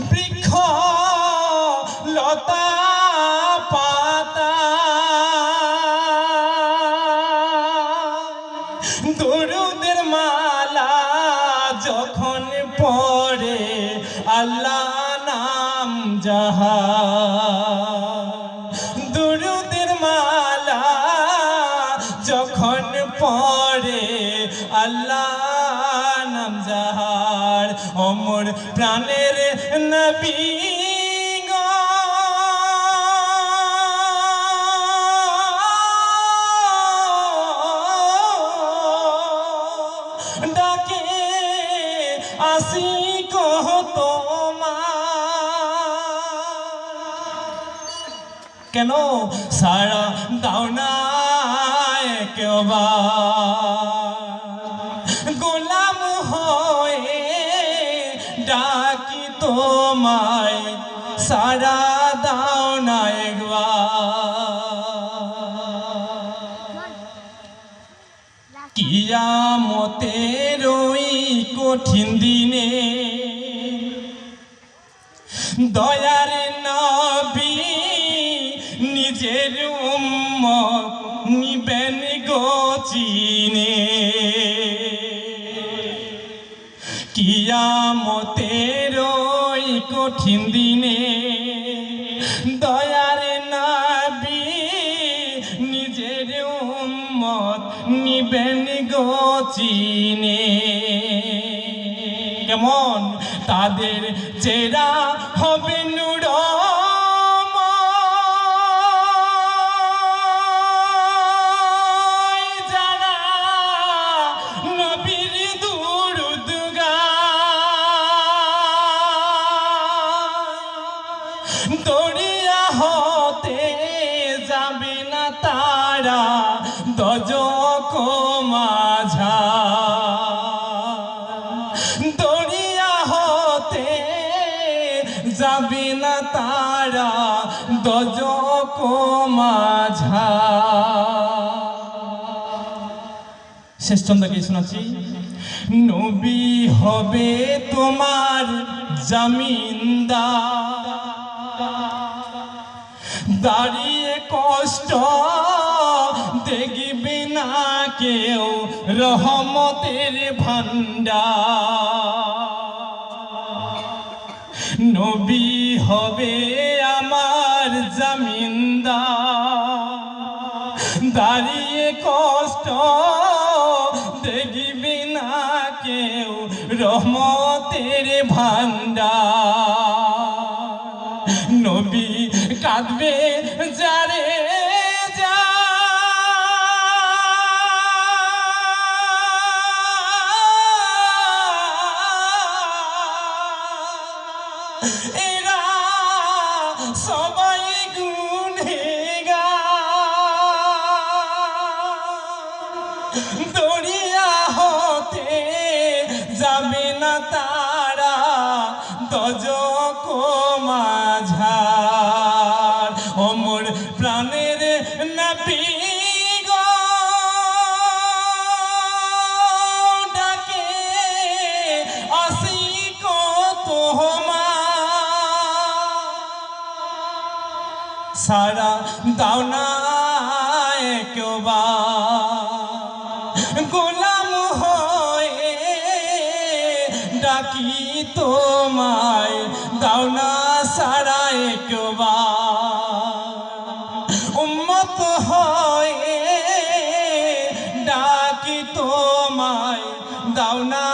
বৃক্ষ লতা পাতা দরুদের মালা যখন পড়ে আল্লাহ নাম যাহা দরুদের মালা যখন পড়ে আল্লাহ নাম যাহার অমর প্রাণের নবী ডাকে আসি কহ কেন সারা দাও না গোলাম হয়ে ডাকি তোমায় সারা দাও না কিয়ামতের ওই কঠিন দিনে দয়ার নবী নিজের উম্মত নিবেন গো চিনে কিয়ামতের ওই কঠিন দিনে দয়ার নবী নিজের উম্মত নিবেন গো চিনে কেমন তাদের চেরা হবে নূর যারা নবীর দুরূদ গায় দরিয়া হতে যাবে না তারা দজক মাঝা দরিয়া হতে যাবে না তারা দজক মাঝা শেষ ছন্দকে শোনাচ্ছি নবী হবে তোমার জামিনদার দাঁড়িয়ে কষ্ট দেখবে না কেউ রহমতের ভান্ডার নবী হবে আমার জামিনদার দাঁড়িয়ে কষ্ট দেখবে না কেউ রহমতের ভান্ডার নবী কাঁদবে যারে এরা সবাই গুনহেগার দরিয়া হতে যাবে না তারা দজক মাঝার অমর প্রাণের নবী ডাকে আসি কত সারা দাও না গোলাম হয়ে ডাকি তোমায় দাও না সারা উম্মত হয়ে ডাকি তোমায় দাও না